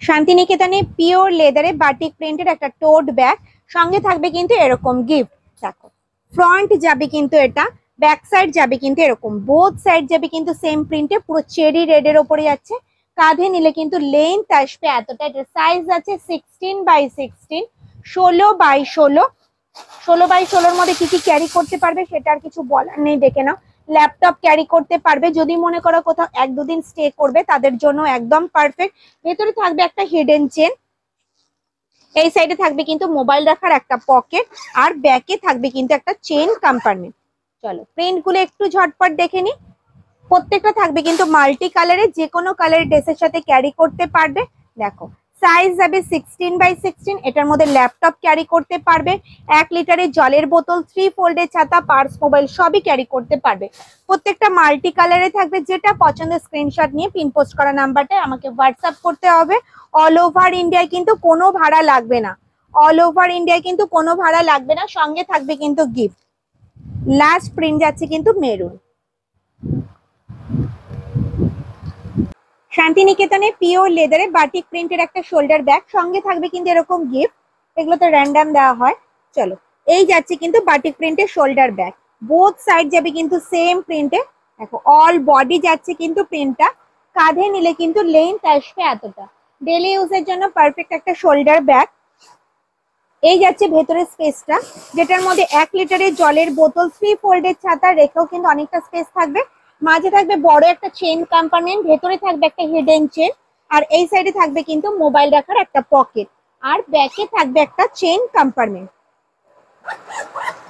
শান্তিনিকেতনে pure লেদারে batik প্রিন্টের একটা টোট ব্যাগ, সঙ্গে থাকবে কিন্তু এরকম গিফট। দেখো ফ্রন্ট যাবে কিন্তু এটা, ব্যাক সাইড যাবে কিন্তু এরকম, বোথ সাইড যাবে কিন্তু সেম প্রিন্টে, পুরো চেরি রেড এর ওপরে যাচ্ছে। কাঁধে নিলে কিন্তু লেন্থ আসবে এতটা। এটার সাইজ আছে 16x16, 16x16। 16x16-র মধ্যে কি কি ক্যারি করতে পারবে সেটা আর কিছু বলার নেই, দেখে নাও। ল্যাপটপ ক্যারি করতে পারবে, যদি মনে করো কোথাও 1-2 দিন স্টে করবে তাদের জন্য একদম পারফেক্ট। ভেতরে থাকবে একটা হিডেন চেন, এই সাইডে থাকবে কিন্তু মোবাইল রাখার একটা পকেট, আর ব্যাকে থাকবে কিন্তু একটা চেন কম্পার্টমেন্ট। চলো প্রিন্ট গুলো একটু ঝটপট দেখে নি। প্রত্যেকটা থাকবে কিন্তু মাল্টি কালারে, যে কোনো কালারের ড্রেসের সাথে ক্যারি করতে পারবে। দেখো সাইজ যাবে 16x16, এটার মধ্যে ল্যাপটপ ক্যারি করতে পারবে, 1 লিটারের জলের বোতল, 3 ফোল্ডের ছাতা, পার্স, মোবাইল সবই ক্যারি করতে পারবে। প্রত্যেকটা মাল্টি কালারে থাকবে, যেটা পছন্দের স্ক্রিনশট নিয়ে পিন পোস্ট করা নাম্বারটা আমাকে হোয়াটসঅ্যাপ করতে হবে। অল ওভার ইন্ডিয়ায় কিন্তু কোনো ভাড়া লাগবে না, অল ওভার ইন্ডিয়ায় কিন্তু কোনো ভাড়া লাগবে না। সঙ্গে থাকবে কিন্তু গিফট। লাস্ট প্রিন্ট যাচ্ছে কিন্তু মেরুন। শান্তিনিকেতনে পিওর লেদারে বাটিক প্রিন্টের একটা শোল্ডার ব্যাগ, সঙ্গে থাকবে কিন্তু এরকম গিফট। এগুলো তো র্যান্ডাম দেওয়া হয়। চলো এই যাচ্ছে কিন্তু বাটিক প্রিন্টের শোল্ডার ব্যাগ, বোথ সাইড যাবে কিন্তু সেম প্রিন্টে। দেখো অল বডি যাচ্ছে কিন্তু প্রিন্টটা। কাঁধে নিলে কিন্তু লেন্থ আসবে এতটা, ডেলি ইউজের জন্য পারফেক্ট একটা শোল্ডার ব্যাগ। এই যাচ্ছে ভেতরের স্পেসটা, যেটার মধ্যে 1 লিটারের জলের বোতল, 3 ফোল্ডের ছাতা রেখেও কিন্তু অনেকটা স্পেস থাকবে। মাঝে থাকবে বড় একটা চেন কম্পার্টমেন্ট, ভেতরে থাকবে একটা হিডেন চেন, আর এই সাইডে থাকবে কিন্তু মোবাইল রাখার একটা পকেট, আর ব্যাকে থাকবে একটা চেন কম্পার্টমেন্ট।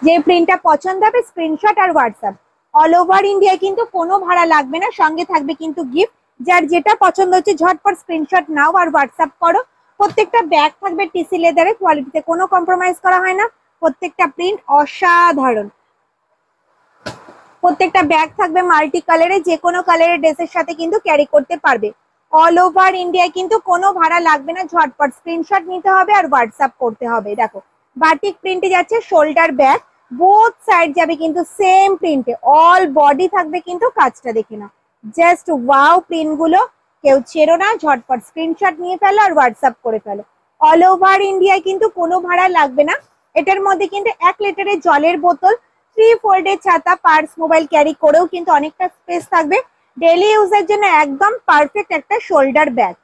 যে প্রিন্টটা পছন্দ হবে স্ক্রিনশট আর হোয়াটসঅ্যাপ। অল ওভার ইন্ডিয়ায় কিন্তু কোনো ভাড়া লাগবে না, সঙ্গে থাকবে কিন্তু গিফট। যার যেটা পছন্দ হচ্ছে ঝটপট স্ক্রিনশট নাও আর হোয়াটসঅ্যাপ করো। প্রত্যেকটা ব্যাগ থাকবে টিসি লেদারে, কোয়ালিটিতে কোনো কম্প্রোমাইজ করা হয় না। প্রত্যেকটা প্রিন্ট অসাধারণ। প্রত্যেকটা ব্যাগ থাকবে মাল্টি কালারে, যে কোনো কালারের ড্রেসের সাথে কিন্তু ক্যারি করতে পারবে। অল ওভার ইন্ডিয়ায় কিন্তু কোনো ভাড়া লাগবে না, ঝটপট স্ক্রিনশট নিতে হবে আর হোয়াটসঅ্যাপ করতে হবে। দেখো বাটিক প্রিন্টে যাচ্ছে শোল্ডার ব্যাগ, বোথ সাইড যাবে কিন্তু সেম প্রিন্টে, অল বডি থাকবে কিন্তু কাজটা দেখে না। জাস্ট ওয়াও প্রিন্ট গুলো, কেউ ছেড়ো না, ঝটপট স্ক্রিনশট নিয়ে ফেলো আর হোয়াটসঅ্যাপ করে ফেলো। অল ওভার ইন্ডিয়ায় কিন্তু কোনো ভাড়া লাগবে না। এটার মধ্যে কিন্তু 1 লিটারের জলের বোতল, 3 ফোল্ডের ছাতা, পার্স, মোবাইল ক্যারি করেও কিন্তু অনেকটা স্পেস থাকবে। ডেলি ইউজের জন্য একদম পারফেক্ট একটা শোল্ডার ব্যাগ,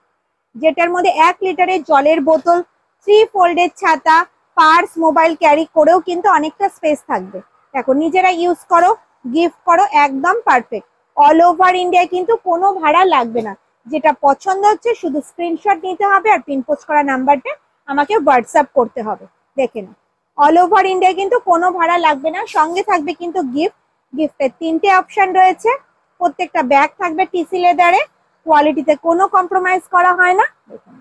যেটার মধ্যে 1 লিটারের জলের বোতল, 3 ফোল্ডের ছাতা, পার্স, মোবাইল ক্যারি করেও কিন্তু অনেকটা স্পেস থাকবে। দেখো নিজেরা ইউজ করো, গিফট করো, একদম পারফেক্ট। অল ওভার ইন্ডিয়ায় কিন্তু কোনো ভাড়া লাগবে না। যেটা পছন্দ হচ্ছে শুধু স্ক্রিনশট নিতে হবে আর পিন পোস্ট করা নাম্বারটা আমাকে হোয়াটসঅ্যাপ করতে হবে। দেখে নাও অল ওভার ইন্ডিয়ায় কিন্তু কোনো ভাড়া লাগবে না, সঙ্গে থাকবে কিন্তু গিফট। গিফটের 3টে অপশন রয়েছে। প্রত্যেকটা ব্যাগ থাকবে টিসি লেদারে, কোয়ালিটিতে কোনো কম্প্রোমাইজ করা হয় না। দেখুন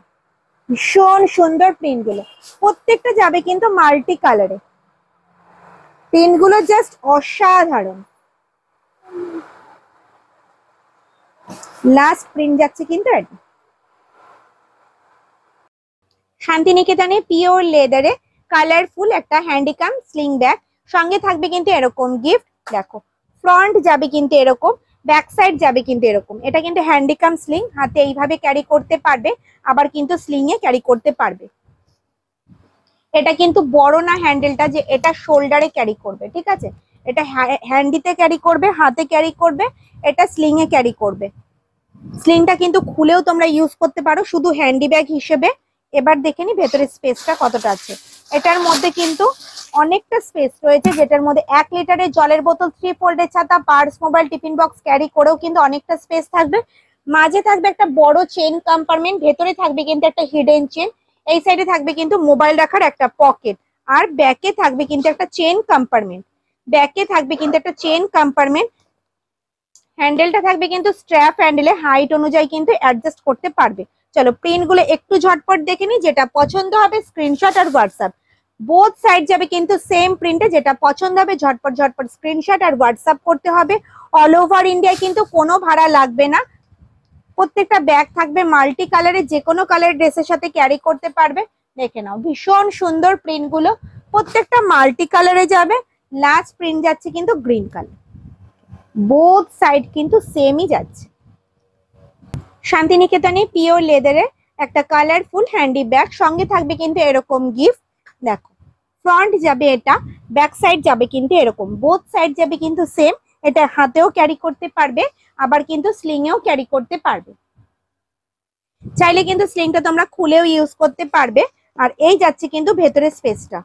ভীষণ সুন্দর প্রিন্ট গুলো, প্রত্যেকটা যাবে কিন্তু মাল্টি কালারে। প্রিন্ট গুলো জাস্ট অসাধারণ। লাস্ট প্রিন্ট যাচ্ছে কিন্তু এটা। শান্তিনিকেতনে পিওর লেদারে কালারফুল একটা হ্যান্ডিকাম স্লিং ব্যাগ, সঙ্গে থাকবে কিন্তু এরকম গিফট। দেখো ফ্রন্ট যাবে কিন্তু এরকম, ব্যাক সাইড যাবে কিন্তু এরকম। এটা কিন্তু হ্যান্ডিকাম স্লিং, হাতে এইভাবে ক্যারি করতে পারবে, আবার কিন্তু স্লিং এ ক্যারি করতে পারবে। এটা কিন্তু বড় না হ্যান্ডেলটা, যে এটা শোল্ডারে ক্যারি করবে, ঠিক আছে। এটা হ্যান্ডিতে ক্যারি করবে, হাতে ক্যারি করবে, এটা স্লিং এ ক্যারি করবে। স্লিংটা কিন্তু খুলেও তোমরা ইউজ করতে পারো শুধু হ্যান্ডি ব্যাগ হিসেবে। এবার দেখে নি ভেতরের স্পেসটা কতটা আছে। এটার মধ্যে কিন্তু অনেকটা স্পেস রয়েছে, যেটার মধ্যে 1 লিটারের জলের বোতল, 3 ফোল্ডের ছাতা, purse, mobile, tiffin box carry করেও কিন্তু অনেকটা স্পেস থাকবে। মাঝে থাকবে একটা বড় চেন কম্পার্টমেন্ট, ভেতরে থাকবে কিন্তু একটা হিডেন চেন, এই সাইডে থাকবে কিন্তু মোবাইল রাখার একটা পকেট, আর ব্যাকে থাকবে কিন্তু একটা চেন কম্পার্টমেন্ট। ব্যাকে থাকবে কিন্তু একটা চেন কম্পার্টমেন্ট। হ্যান্ডেলটা থাকবে কিন্তু স্ট্র্যাপ হ্যান্ডেলে, হাইট অনুযায়ী কিন্তু অ্যাডজাস্ট করতে পারবে। চলো প্রিন্ট গুলো একটু ঝটপট দেখে নি, যেটা পছন্দ হবে স্ক্রিনশট আর হোয়াটসঅ্যাপ। বোথ সাইড যাবে কিন্তু সেম প্রিন্টে, যেটা পছন্দ হবে ঝটপট ঝটপট স্ক্রিনশট আর হোয়াটসঅ্যাপ করতে হবে। অল ওভার ইন্ডিয়ায় কিন্তু কোনো ভাড়া লাগবে না। প্রত্যেকটা ব্যাগ থাকবে মাল্টি কালারে, যে কোনো কালার ড্রেসের সাথে ক্যারি করতে পারবে। দেখে নাও ভীষণ সুন্দর প্রিন্ট গুলো, প্রত্যেকটা মাল্টি কালারে যাবে। লাস্ট প্রিন্ট যাচ্ছে কিন্তু গ্রিন কালার, বোথ সাইড কিন্তু সেমই যাচ্ছে। শান্তিনিকেতনে পিওর লেদারে একটা কালারফুল হ্যান্ডি ব্যাগ, সঙ্গে থাকবে কিন্তু এরকম গিফট। দেখো ফ্রন্ট যাবে এটা, ব্যাক সাইড যাবে কিন্তু এরকম, বোথ সাইড যাবে কিন্তু সেম। এটা হাতেও ক্যারি করতে পারবে, আবার কিন্তু স্লিং এও ক্যারি করতে পারবে। চাইলে কিন্তু স্লিংটা তোমরা খুলেও ইউজ করতে পারবে। আর এই যাচ্ছে কিন্তু ভেতরের স্পেসটা।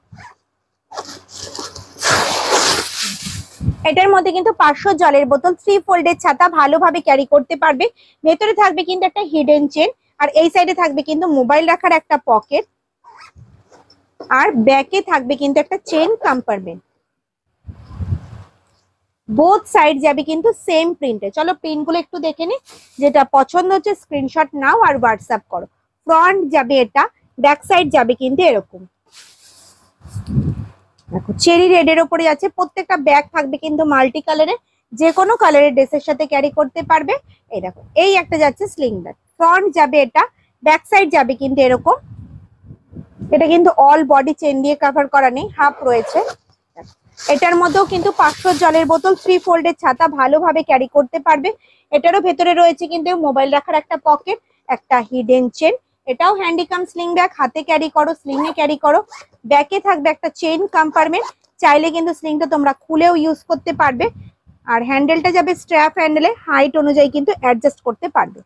এটার মধ্যে কিন্তু 500 জলের বোতল, 3 ফোল্ডের ছাতা, ভালোভাবে ক্যারি করতে পারবে। ভেতরে থাকবে কিন্তু একটা হিডেন চেন, আর এই সাইডে থাকবে কিন্তু মোবাইল রাখার একটা পকেট, আর ব্যাকে থাকবে কিন্তু একটা চেন কম্পার্টমেন্ট। বোথ সাইড যাবে কিন্তু সেম প্রিন্টে। চলো প্রিন্টগুলো একটু দেখে নি, যেটা পছন্দ হচ্ছে স্ক্রিনশট নাও আর হোয়াটসঅ্যাপ করো। ফ্রন্ট যাবে এটা, ব্যাক সাইড যাবে কিন্তু এরকম। দেখো চেরি রেডের ওপরে যাচ্ছে, প্রত্যেকটা ব্যাগ থাকবে কিন্তু মাল্টি কালারে, যে কোনো কালারের ড্রেসের সাথে ক্যারি করতে পারবে। এই দেখো এই একটা যাচ্ছে স্লিং ব্যাগ, ফ্রন্ট যাবে এটা, ব্যাক সাইড যাবে কিন্তু এরকম। এটা কিন্তু অল বডি চেন দিয়ে কভার করা নেই, হাফ রয়েছে। এটার মধ্যেও কিন্তু 500 জলের বোতল, 3 ফোল্ডের ছাতা, ভালোভাবে ক্যারি করতে পারবে। এটারও ভেতরে রয়েছে কিন্তু মোবাইল রাখার একটা পকেট, একটা হিডেন চেন। এটাও হ্যান্ডিকাম স্লিং ব্যাগ, হাতে ক্যারি করো, স্লিং এ ক্যারি করো। ব্যাকে থাকবে একটা চেইন কম্পার্টমেন্ট, চাইলে কিন্তু স্লিংটা তোমরা খুলেও ইউজ করতে পারবে। আর হ্যান্ডেলটা যাবে স্ট্র্যাপ হ্যান্ডেলে, হাইট অনুযায়ী কিন্তু অ্যাডজাস্ট করতে পারবে।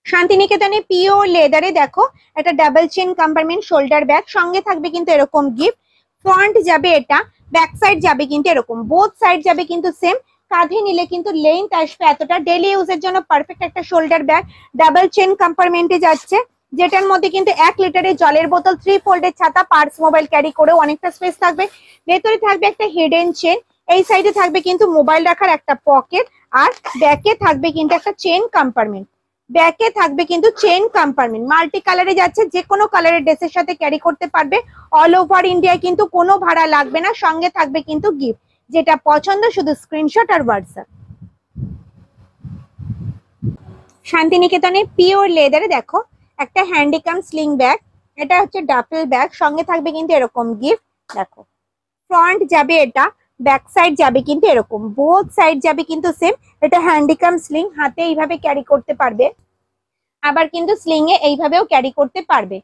শান্তিনিকেতনে পিওর লেদারে দেখো একটা double chain compartment shoulder bag, সঙ্গে থাকবে কিন্তু এরকম গিফট। ফ্রন্ট যাবে এটা, ব্যাক সাইড যাবে কিন্তু এরকম, বোথ সাইড যাবে কিন্তু সেম। কাঁধে নিলে কিন্তু লেন্থ আসবে এতটা, ডেলি ইউজের জন্য পারফেক্ট একটা শোল্ডার ব্যাগ। ডাবল চেন কম্পার্টমেন্টে যাচ্ছে, যেটার মধ্যে কিন্তু 1 লিটারের জলের বোতল, 3 ফোল্ডের ছাতা, পার্স, মোবাইল ক্যারি করেও অনেকটা স্পেস থাকবে। ভেতরে থাকবে একটা হিডেন চেন, এই সাইডে থাকবে কিন্তু মোবাইল রাখার একটা পকেট, আর ব্যাকে থাকবে কিন্তু একটা চেন কম্পার্টমেন্ট। ব্যাকে থাকবে কিন্তু চেন কম্পার্টমেন্ট, মাল্টি কালারে যাচ্ছে, যে কোনো কালারের ড্রেসের সাথে ক্যারি করতে পারবে। অল ওভার ইন্ডিয়ায় কিন্তু কোনো ভাড়া লাগবে না, সঙ্গে থাকবে কিন্তু গিফট। যেটা পছন্দ শুধু স্ক্রিনশট আর হোয়াটসঅ্যাপ। শান্তিনিকেতনে পিওর লেদারে দেখো একটা হ্যান্ডিকাম স্লিং ব্যাগ, এটা হচ্ছে ডাফেল ব্যাগ, সঙ্গে থাকবে কিন্তু এরকম গিফট। দেখো ফ্রন্ট যাবে এটা, ব্যাক সাইড যাবে কিন্তু এরকম, বোথ সাইড যাবে কিন্তু সেম। এটা হ্যান্ডিকাম স্লিং, হাতে এইভাবে ক্যারি করতে পারবে, আবার কিন্তু স্লিং এ এইভাবেও ক্যারি করতে পারবে।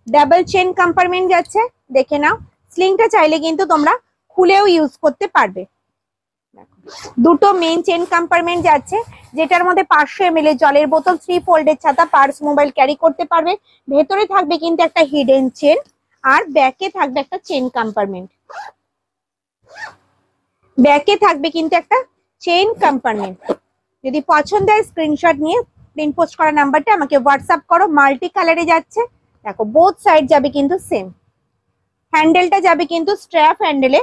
ডাবল চেন কম্পার্টমেন্ট যাচ্ছে, দেখে নাও। স্লিংটা চাইলে কিন্তু তোমরা খুলেও ইউজ করতে পারবে। দুটো মেইন চেন কম্পার্টমেন্ট যাচ্ছে, যেটার মধ্যে 500 ml এর জলের বোতল, 3 ফোল্ডের ছাতা, পার্স, মোবাইল ক্যারি করতে পারবে। ভেতরে থাকবে কিন্তু একটা হিডেন চেন, আর ব্যাকে থাকবে একটা চেন কম্পার্টমেন্ট। ব্যাকে থাকবে কিন্তু একটা চেইন কম্পার্টমেন্ট। যদি পছন্দ হয় স্ক্রিনশট নিয়ে প্রিন্ট পোস্ট করা নাম্বারটা আমাকে হোয়াটসঅ্যাপ করো। মাল্টি কালারে যাচ্ছে, দেখো বোথ সাইড যাবে কিন্তু সেম। হ্যান্ডেলটা যাবে কিন্তু স্ট্র্যাপ হ্যান্ডেলে,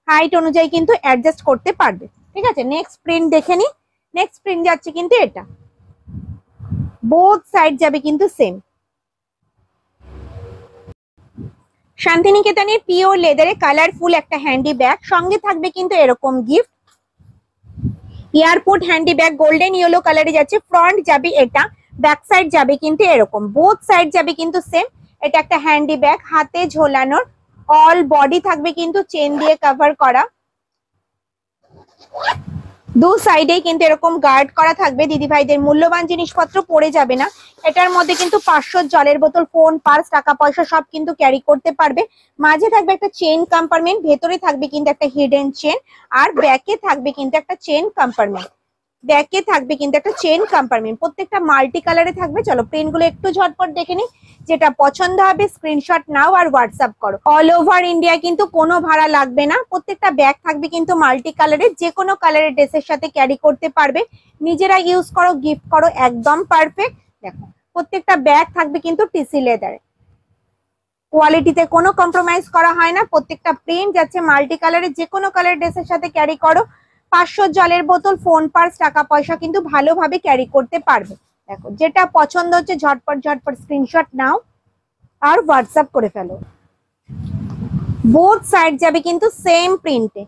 হাইট অনুযায়ী কিন্তু অ্যাডজাস্ট করতে পারবে। ঠিক আছে, নেক্সট প্রিন্ট দেখে নি। নেক্সট প্রিন্ট যাচ্ছে কিন্তু এটা, বোথ সাইড যাবে কিন্তু সেম। শান্তিনিকেতনের পিওর লেদারে কালারফুল একটা হ্যান্ডি ব্যাগ, সঙ্গে থাকবে কিন্তু এরকম gift. Airport handy bag, golden yellow কালারে যাচ্ছে। ফ্রন্ট যাবে এটা, ব্যাক সাইড যাবে কিন্তু এরকম, বোথ সাইড যাবে কিন্তু সেম। এটা একটা হ্যান্ডি ব্যাগ, হাতে ঝোলানোর, অল বডি থাকবে কিন্তু চেন দিয়ে কভার করা। দু সাইডে কিন্তু এরকম গার্ড করা থাকবে, দিদি ভাইদের মূল্যবান জিনিসপত্র পড়ে যাবে না। এটার মধ্যে কিন্তু 500 জলের বোতল, ফোন, পার্স, টাকা পয়সা সব কিন্তু ক্যারি করতে পারবে। মাঝে থাকবে একটা চেন কম্পার্টমেন্ট, ভেতরে থাকবে কিন্তু একটা হিডেন চেন, আর ব্যাকে থাকবে কিন্তু একটা চেন কম্পার্টমেন্ট। ব্যাকে থাকবে কিন্তু একটা চেন কম্পার্টমেন্ট, প্রত্যেকটা মাল্টি কালারে থাকবে। চলো প্রিন্ট গুলো একটু ঝটপট দেখে নি, যেটা পছন্দ হবে স্ক্রিনশট নাও আর হোয়াটসঅ্যাপ করো। অল ওভার ইন্ডিয়া কিন্তু কোনো ভাড়া লাগবে না। প্রত্যেকটা ব্যাগ থাকবে কিন্তু মাল্টি কালারের, যে কোনো কালারের ড্রেসের সাথে ক্যারি করতে পারবে। নিজেরা ইউজ করো, গিফট করো, একদম পারফেক্ট। দেখো প্রত্যেকটা ব্যাগ থাকবে কিন্তু টিসি লেদারে, কোয়ালিটিতে কোনো কম্প্রোমাইজ করা হয় না। প্রত্যেকটা প্রিন্ট যাচ্ছে মাল্টি কালারের, যে কোনো কালার ড্রেসের সাথে ক্যারি করো। 500 জলের বোতল, ফোন, পার্স, টাকা পয়সা কিন্তু ভালোভাবে ক্যারি করতে পারবে। দেখো যেটা পছন্দ হচ্ছে ঝটপট ঝটপট স্ক্রিনশট নাও আর হোয়াটসঅ্যাপ করে ফেলো। বোথ সাইড যাবে কিন্তু সেম প্রিন্টে,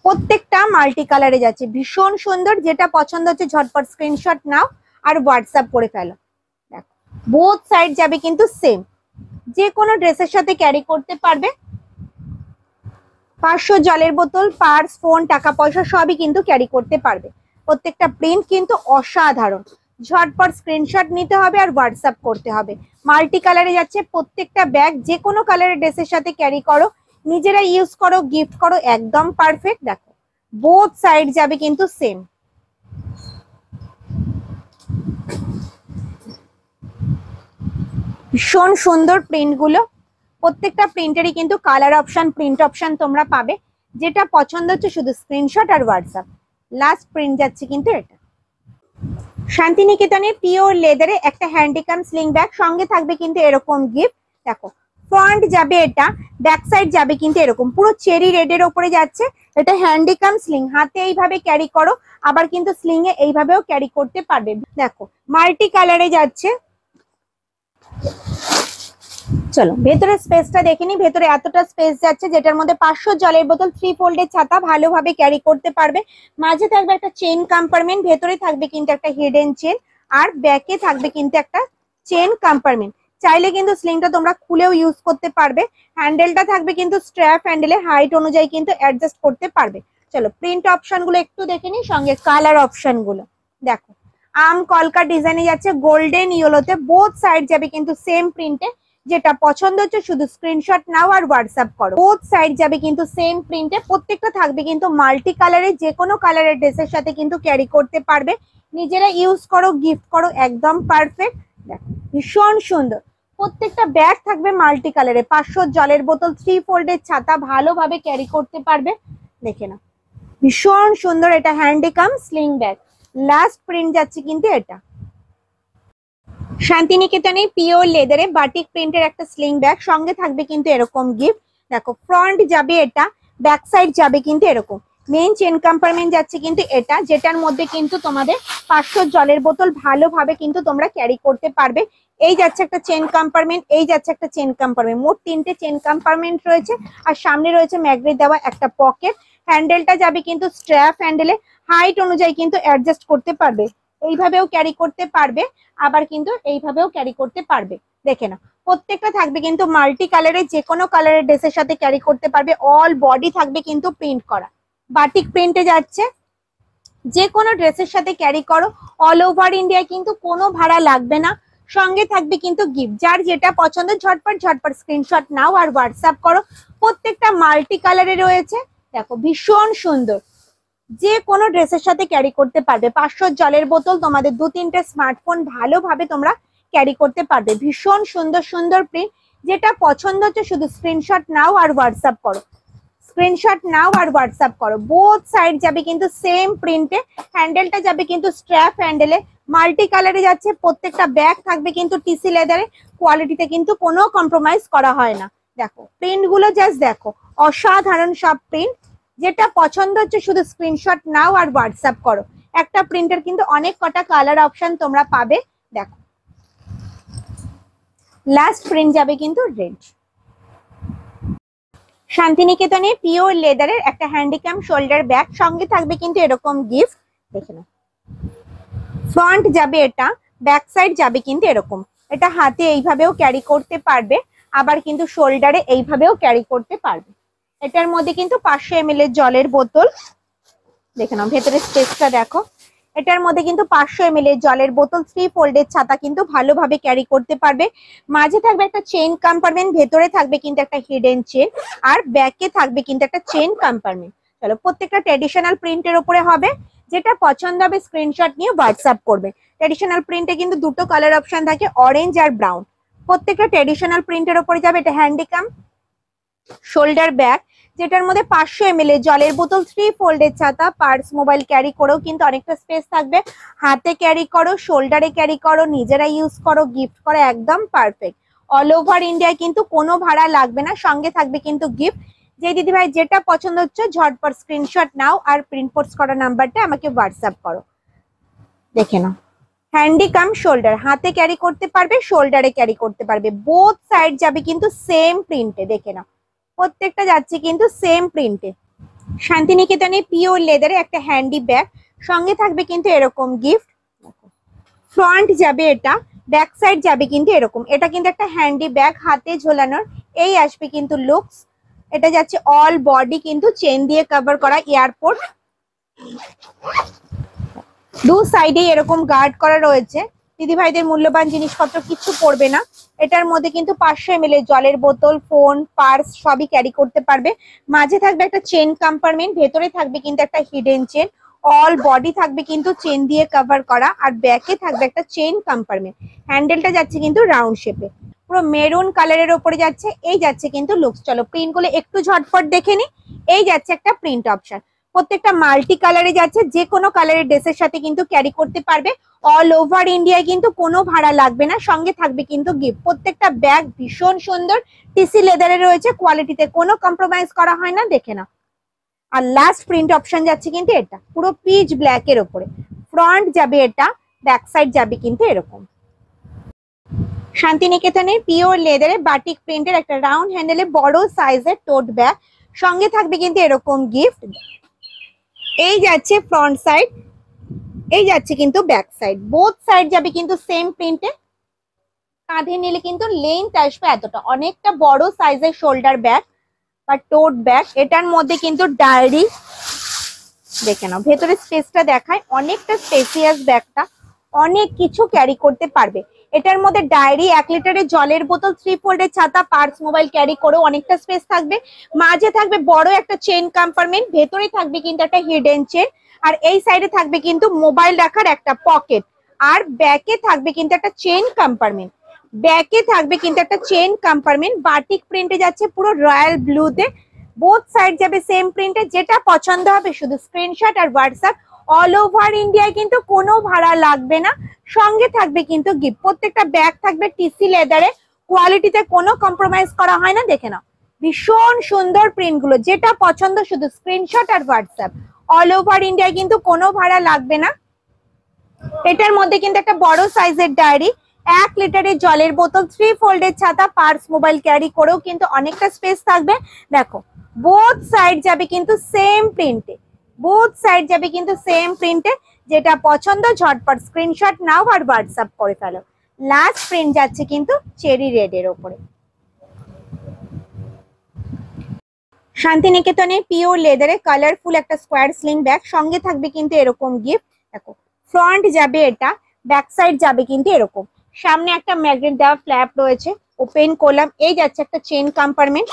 প্রত্যেকটা মাল্টি কালারে যাচ্ছে, ভীষণ সুন্দর। যেটা পছন্দ হচ্ছে ঝটপট স্ক্রিনশট নাও আর হোয়াটসঅ্যাপ করে ফেলো। দেখো বোথ সাইড যাবে কিন্তু সেম, যে কোনো ড্রেসের সাথে ক্যারি করতে পারবে। 500 জলের বোতল, পার্স, ফোন, টাকা পয়সা সবই কিন্তু ক্যারি করতে পারবে। প্রত্যেকটা প্রিন্ট কিন্তু অসাধারণ। ঝটপট স্ক্রিনশট নিতে হবে আর হোয়াটসঅ্যাপ করতে হবে। মাল্টি কালারে যাচ্ছে প্রত্যেকটা ব্যাগ, যে কোনো কালারের ড্রেসের সাথে ক্যারি করো, নিজেরা ইউজ করো, গিফট করো, একদম পারফেক্ট। দেখো বোথ সাইড যাবে কিন্তু সেম। ভীষণ সুন্দর প্রিন্ট গুলো। প্রত্যেকটা প্রিন্টেরই কিন্তু কালার অপশন, প্রিন্ট অপশন তোমরা পাবে। যেটা পছন্দ হচ্ছে শুধু স্ক্রিনশট আর হোয়াটসঅ্যাপ। লাস্ট প্রিন্ট যাচ্ছে কিন্তু এটা। শান্তিনিকেতনের পিওর লেদারে একটা হ্যান্ডিকাম স্লিং ব্যাগ, সঙ্গে থাকবে কিন্তু এরকম গিফট। দেখো ফ্রন্ট যাবে এটা, ব্যাক সাইড যাবে কিন্তু এরকম পুরো চেরি রেডের ওপরে যাচ্ছে। এটা হ্যান্ডিকাম স্লিং, হাতে এইভাবে ক্যারি করো, আবার কিন্তু স্লিং এ এইভাবেও ক্যারি করতে পারবে। দেখো মাল্টি কালারে যাচ্ছে। চলো ভেতরে স্পেসটা দেখে নি। ভেতরে এতটা স্পেস যাচ্ছে, যেটার মধ্যে 500 জলের বোতল, 3 ফোল্ডের ছাতা ভালোভাবে ক্যারি করতে পারবে। মাঝে থাকবে একটা চেন কম্পার্টমেন্ট, ভেতরে থাকবে কিন্তু একটা হিডেন চেন, আর ব্যাকে থাকবে কিন্তু একটা চেন কম্পার্টমেন্ট। চাইলে কিন্তু স্লিংটা তোমরা খুলেও ইউজ করতে পারবে। হ্যান্ডেলটা থাকবে কিন্তু স্ট্র্যাপ হ্যান্ডেলে, হাইট অনুযায়ী কিন্তু অ্যাডজাস্ট করতে পারবে। চলো প্রিন্ট অপশন গুলো একটু দেখে নি, সঙ্গে কালার অপশন গুলো দেখো। আম কলকা ডিজাইনে যাচ্ছে গোল্ডেন ইয়েলোতে, বোথ সাইড যাবে কিন্তু সেম প্রিন্টে। যেটা পছন্দ হচ্ছে শুধু স্ক্রিনশট নাও আর হোয়াটসঅ্যাপ করো। বোথ সাইড যাবে কিন্তু সেম প্রিন্টে। প্রত্যেকটা থাকবে কিন্তু মাল্টি কালারে, যে কোনো কালারের ড্রেসের সাথে কিন্তু ক্যারি করতে পারবে। নিজেরা ইউজ করো, গিফট করো, একদম পারফেক্ট। দেখো ভীষণ সুন্দর। প্রত্যেকটা ব্যাগ থাকবে মাল্টি কালারে। 500 জলের বোতল, 3 ফোল্ডের ছাতা ভালোভাবে ক্যারি করতে পারবে। দেখে না ভীষণ সুন্দর। এটা হ্যান্ডিকাম স্লিং ব্যাগ। লাস্ট প্রিন্ট যাচ্ছে কিন্তু এটা। শান্তিনিকেতনে পিওর লেদারে বাটিক প্রিন্টের একটা স্লিং ব্যাগ, সঙ্গে থাকবে কিন্তু এরকম গিফট। দেখো ফ্রন্ট যাবে এটা, ব্যাক সাইড যাবে কিন্তু এরকম। মেইন চেন কম্পার্টমেন্ট যাচ্ছে কিন্তু এটা, যেটার মধ্যে কিন্তু তোমাদের 500 জলের বোতল ভালোভাবে কিন্তু তোমরা ক্যারি করতে পারবে। এই যাচ্ছে একটা চেন কম্পার্টমেন্ট, এই যাচ্ছে একটা চেন কম্পার্টমেন্ট, মোট 3টে চেন কম্পার্টমেন্ট রয়েছে। আর সামনে রয়েছে ম্যাগনেট দেওয়া একটা পকেট। হ্যান্ডেলটা যাবে কিন্তু স্ট্র্যাপ হ্যান্ডেলে, হাইট অনুযায়ী কিন্তু অ্যাডজাস্ট করতে পারবে। এইভাবেও ক্যারি করতে পারবে, আবার কিন্তু এইভাবেও ক্যারি করতে পারবে। দেখে না প্রত্যেকটা থাকবে কিন্তু মাল্টি কালারে, যে কোনো কালারের ড্রেসের সাথে ক্যারি করতে পারবে। অল বডি থাকবে কিন্তু প্রিন্ট করা, বাটিক প্রিন্টে যাচ্ছে। যে কোনো ড্রেসের সাথে ক্যারি করো, অল ওভার ইন্ডিয়ায় কিন্তু কোনো ভাড়া লাগবে না। সঙ্গে থাকবে কিন্তু গিফট। যার যেটা পছন্দ ঝটপট ঝটপট স্ক্রিনশট নাও আর হোয়াটসঅ্যাপ করো। প্রত্যেকটা মাল্টি কালারে রয়েছে। দেখো ভীষণ সুন্দর, যে কোনো ড্রেসের সাথে ক্যারি করতে পারবে। 500 জলের বোতল, তোমাদের 2-3টে স্মার্টফোন ভালোভাবে তোমরা ক্যারি করতে পারবে। ভীষণ সুন্দর সুন্দর প্রিন্ট। যেটা পছন্দ হচ্ছে শুধু স্ক্রিনশট নাও আর হোয়াটসঅ্যাপ করো। স্ক্রিনশট নাও আর হোয়াটসঅ্যাপ করো। বোথ সাইড যাবে কিন্তু সেম প্রিন্টে। হ্যান্ডেলটা যাবে কিন্তু স্ট্র্যাপ হ্যান্ডেলে, মাল্টি কালারে যাচ্ছে। প্রত্যেকটা ব্যাগ থাকবে কিন্তু টিসি লেদারে, কোয়ালিটিতে কিন্তু কোনো কম্প্রোমাইজ করা হয় না। দেখো প্রিন্ট গুলো জাস্ট দেখো, অসাধারণ সব প্রিন্ট। যেটা পছন্দ হচ্ছে শুধু স্ক্রিনশট নাও আর হোয়াটসঅ্যাপ করো। একটা প্রিন্টের কিন্তু অনেক কটা কালার অপশন তোমরা পাবে। দেখো লাস্ট প্রিন্ট যাবে কিন্তু রেড। শান্তিনিকেতনে পিওর লেদারের একটা হ্যান্ডিক্যাম শোল্ডার ব্যাগ, সঙ্গে থাকবে কিন্তু এরকম গিফট। দেখে নাও ফ্রন্ট যাবে এটা, ব্যাক সাইড যাবে কিন্তু এরকম। এটা হাতে এইভাবেও ক্যারি করতে পারবে, আবার কিন্তু শোল্ডারে এইভাবেও ক্যারি করতে পারবে। এটার মধ্যে কিন্তু 500 ml এর জলের বোতল। দেখে নাও ভেতরের স্পেসটা দেখো। এটার মধ্যে কিন্তু 500 ml এর জলের বোতল, 3 ফোল্ডের ছাতা কিন্তু ভালোভাবে ক্যারি করতে পারবে। মাঝে থাকবে একটা চেইন কম্পার্টমেন্ট, ভেতরে থাকবে কিন্তু একটা হিডেন চেন, আর ব্যাকে থাকবে কিন্তু একটা চেইন কম্পার্টমেন্ট। চলো প্রত্যেকটা ট্র্যাডিশনাল প্রিন্টের উপরে হবে। যেটা পছন্দ হবে স্ক্রিনশট নিয়ে হোয়াটসঅ্যাপ করবে। ট্র্যাডিশনাল প্রিন্টে কিন্তু দুটো কালার অপশন থাকে, অরেঞ্জ আর ব্রাউন। প্রত্যেকটা ট্র্যাডিশনাল প্রিন্টের উপরে যাবে। এটা হ্যান্ডিক্যাম শোল্ডার ব্যাগ, যেটার মধ্যে 500 ml এর জলের বোতল, 3 ফোল্ডের ছাতা, পার্স, মোবাইল ক্যারি করেও কিন্তু অনেকটা স্পেস থাকবে। হাতে ক্যারি করো, শোল্ডারে ক্যারি করো, নিজেরা ইউজ করো, গিফট করো, একদম পারফেক্ট। অল ওভার ইন্ডিয়ায় কিন্তু কোনো ভাড়া লাগবে না। সঙ্গে থাকবে কিন্তু গিফট। যে দিদি ভাই যেটা পছন্দ হচ্ছে ঝটপট স্ক্রিনশট নাও আর প্রিন্ট পোস্ট করা নাম্বারটা আমাকে হোয়াটসঅ্যাপ করো। দেখে নাও হ্যান্ডিকাম শোল্ডার, হাতে ক্যারি করতে পারবে, শোল্ডারে ক্যারি করতে পারবে। বোথ সাইড যাবে কিন্তু সেম প্রিন্টে। দেখে নাও প্রত্যেকটা যাচ্ছে কিন্তু সেম প্রিন্টে। শান্তিনিকেতনে পিওর লেদারে একটা হ্যান্ডি ব্যাগ, সঙ্গে থাকবে কিন্তু এরকম গিফট। ফ্রন্ট যাবে এটা, ব্যাক সাইড যাবে কিন্তু এরকম। এটা কিন্তু একটা হ্যান্ডি ব্যাগ, হাতে ঝোলানোর। এই আসবে কিন্তু লুকস। এটা যাচ্ছে অল বডি কিন্তু চেন দিয়ে কভার করা এয়ারপোর্ট। দু সাইডে এরকম গার্ড করা রয়েছে, দিদি ভাইদের মূল্যবান জিনিসপত্র কিছু পড়বে না। এটার মধ্যে কিন্তু 500 ml জলের বোতল, ফোন, পার্স সবই ক্যারি করতে পারবে। মাঝে থাকবে একটা চেন কম্পার্টমেন্ট, ভেতরে থাকবে কিন্তু একটা হিডেন চেন। অল বডি থাকবে কিন্তু চেন দিয়ে কভার করা, আর ব্যাকে থাকবে একটা চেন কম্পার্টমেন্ট। হ্যান্ডেলটা যাচ্ছে কিন্তু রাউন্ড শেপে, পুরো মেরুন কালারের ওপরে যাচ্ছে। এই যাচ্ছে কিন্তু লুকস। চলো প্রিন্ট গুলো একটু ঝটপট দেখে নি। এই যাচ্ছে একটা প্রিন্ট অপশন, প্রত্যেকটা মাল্টি কালারে যাচ্ছে, যে কোনো কালারের ড্রেসের সাথে কিন্তু ক্যারি করতে পারবে। অল ওভার ইন্ডিয়ায় কিন্তু কোনো ভাড়া লাগবে না, সঙ্গে থাকবে কিন্তু গিফট। প্রত্যেকটা ব্যাগ ভীষণ সুন্দর, টিসি লেদারে রয়েছে, কোয়ালিটিতে কোনো কম্প্রোমাইজ করা হয় না, দেখে না। আর লাস্ট প্রিন্ট অপশন যাচ্ছে কিন্তু এটা, পুরো পিচ ব্ল্যাক এর ওপরে। ফ্রন্ট যাবে এটা, ব্যাক সাইড যাবে কিন্তু এরকম। শান্তিনিকেতনের পিওর লেদারে বাটিক প্রিন্টের একটা রাউন্ড হ্যান্ডেলে বড় সাইজের টোট ব্যাগ, সঙ্গে থাকবে কিন্তু এরকম গিফট। এই যাচ্ছে ফ্রন্ট সাইড, এই যাচ্ছে কিন্তু ব্যাক সাইড, বোথ সাইড যাবে কিন্তু সেম প্রিন্টে। কাঁধে নিলে কিন্তু লেন্থ আসবে এতটা, অনেকটা বড় সাইজের শোল্ডার ব্যাগ বা টোট ব্যাগ। এটার মধ্যে কিন্তু ডায়েরি, দেখে নাও ভেতরে স্পেসটা দেখায়, অনেকটা স্পেসিয়াস ব্যাগটা, অনেক কিছু ক্যারি করতে পারবে। এটার মধ্যে ডায়েরি, 1 লিটারের জলের বোতল, 3 ফোল্ডের ছাতা, পার্স, মোবাইল ক্যারি করেও অনেকটা স্পেস থাকবে। মাঝে থাকবে বড় একটা চেন কম্পার্টমেন্ট, ভেতরে থাকবে কিন্তু একটা হিডেন চেন, আর এই সাইডে থাকবে কিন্তু মোবাইল রাখার একটা পকেট। আর ব্যাকে থাকবে কিন্তু একটা চেন কম্পার্টমেন্ট, ব্যাকে থাকবে কিন্তু একটা চেন কম্পার্টমেন্ট। বাটিক প্রিন্টে যাচ্ছে পুরো রয়্যাল ব্লুতে, বোথ সাইড যাবে সেম প্রিন্টে। যেটা পছন্দ হবে শুধু স্ক্রিনশট আর হোয়াটসঅ্যাপ। অল ওভার ইন্ডিয়ায় কিন্তু কোনো ভাড়া লাগবে না, সঙ্গে থাকবে কিন্তু গিফট। প্রত্যেকটা ব্যাগ থাকবে টিসি লেদারে, কোয়ালিটিতে কোনো কম্প্রোমাইজ করা হয় না, দেখে নাও। ভীষণ সুন্দর প্রিন্ট গুলো, যেটা পছন্দ শুধু স্ক্রিনশট আর হোয়াটসঅ্যাপ। অল ওভার ইন্ডিয়ায় কিন্তু কোনো ভাড়া লাগবে না। এটার মধ্যে কিন্তু একটা বড় সাইজের ডায়েরি, 1 লিটারের জলের বোতল, 3 ফোল্ডের ছাতা, পার্স, মোবাইল ক্যারি করেও কিন্তু অনেকটা স্পেস থাকবে। দেখো বোথ সাইড যাবে কিন্তু সেম প্রিন্টে, বোথ সাইড যাবে কিন্তু সেম প্রিন্টে। যেটা পছন্দ ঝটপট স্ক্রিনশট নাও আর হোয়াটসঅ্যাপ করে ফেলো। লাস্ট প্রিন্ট যাচ্ছে কিন্তু চেরি রেড এর ওপরে। শান্তিনিকেতনের পিওর লেদারে কালারফুল একটা স্কোয়ার স্লিং ব্যাগ, সঙ্গে থাকবে কিন্তু এরকম গিফট। দেখো ফ্রন্ট যাবে এটা, ব্যাক সাইড যাবে কিন্তু এরকম। সামনে একটা ম্যাগনেট দেওয়া ফ্ল্যাপ রয়েছে, ওপেন করলাম, এই যাচ্ছে একটা চেন কম্পার্টমেন্ট,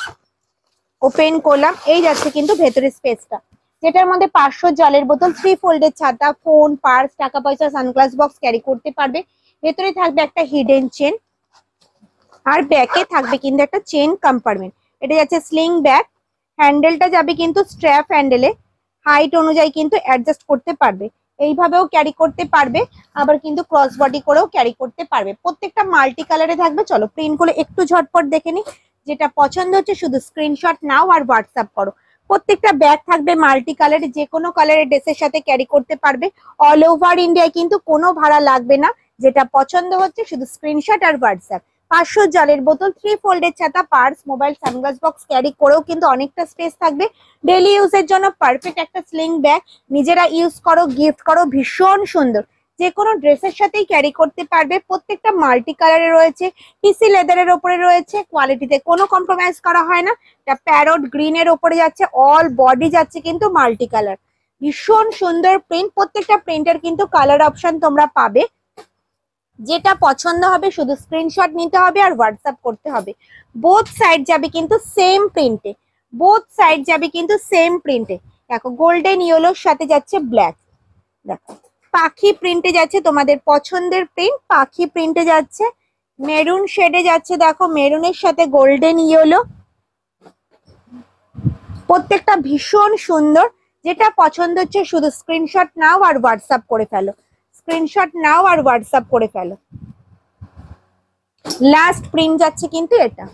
ওপেন করলাম, এই যাচ্ছে কিন্তু ভেতরে স্পেসটা, যেটার মধ্যে 500 জলের বোতল, 3 ফোল্ডের ছাতা, ফোন, পার্স, টাকা পয়সা, সানগ্লাস বক্স ক্যারি করতে পারবে। ভেতরে থাকবে একটা হিডেন চেন, আর ব্যাকে থাকবে কিন্তু একটা চেন কম্পার্টমেন্ট। এটা যাচ্ছে স্লিং ব্যাগ, হ্যান্ডেলটা যাবে কিন্তু স্ট্র্যাপ হ্যান্ডেলে, হাইট অনুযায়ী কিন্তু অ্যাডজাস্ট করতে পারবে, এইভাবেও ক্যারি করতে পারবে, আবার কিন্তু ক্রস বডি করেও ক্যারি করতে পারবে। প্রত্যেকটা মাল্টি কালারে থাকবে। চলো প্রিন্ট গুলো একটু ঝটপট দেখে নি। যেটা পছন্দ হচ্ছে শুধু স্ক্রিনশট নাও আর হোয়াটসঅ্যাপ করো। প্রত্যেকটা ব্যাগ থাকবে মাল্টি কালারে, যে কোনো কালারের ড্রেসের সাথে ক্যারি করতে পারবে। অল ওভার ইন্ডিয়ায় কিন্তু কোনো ভাড়া লাগবে না, যেটা পছন্দ হচ্ছে শুধু স্ক্রিনশট আর হোয়াটসঅ্যাপ। 500 জলের বোতল, 3 ফোল্ডের ছাতা, purse, mobile, sunglass box carry করেও কিন্তু অনেকটা স্পেস থাকবে। ডেইলি ইউজের জন্য পারফেক্ট একটা স্লিং ব্যাগ, নিজেরা ইউজ করো, গিফট করো, ভীষণ সুন্দর, যে কোনো ড্রেসের সাথেই ক্যারি করতে পারবে। প্রত্যেকটা মাল্টি কালারে রয়েছে, টিসি লেদারের ওপরে রয়েছে, কোয়ালিটিতে কোনো কম্প্রোমাইজ করা হয় না। এটা প্যারট গ্রিন এর ওপরে যাচ্ছে, অল বডি যাচ্ছে কিন্তু মাল্টি কালার, ভীষণ সুন্দর প্রিন্ট। প্রত্যেকটা প্রিন্টের কিন্তু কালার অপশন তোমরা পাবে, যেটা পছন্দ হবে শুধু স্ক্রিনশট নিতে হবে আর হোয়াটসঅ্যাপ করতে হবে। বোথ সাইড যাবে কিন্তু সেম প্রিন্টে, বোথ সাইড যাবে কিন্তু সেম প্রিন্টে। দেখো গোল্ডেন ইয়েলোর সাথে যাচ্ছে ব্ল্যাক, দেখো পাখি প্রিন্টে যাচ্ছে, তোমাদের পছন্দের প্রিন্ট পাখি প্রিন্টে যাচ্ছে। মেরুন শেডে যাচ্ছে, দেখো মেরুনের সাথে গোল্ডেন ইয়েলো, প্রত্যেকটা ভীষণ সুন্দর। যেটা পছন্দ হচ্ছে শুধু স্ক্রিনশট নাও আর হোয়াটসঅ্যাপ করে ফেলো, স্ক্রিনশট নাও আর হোয়াটসঅ্যাপ করে ফেলো। লাস্ট প্রিন্ট যাচ্ছে কিন্তু এটা।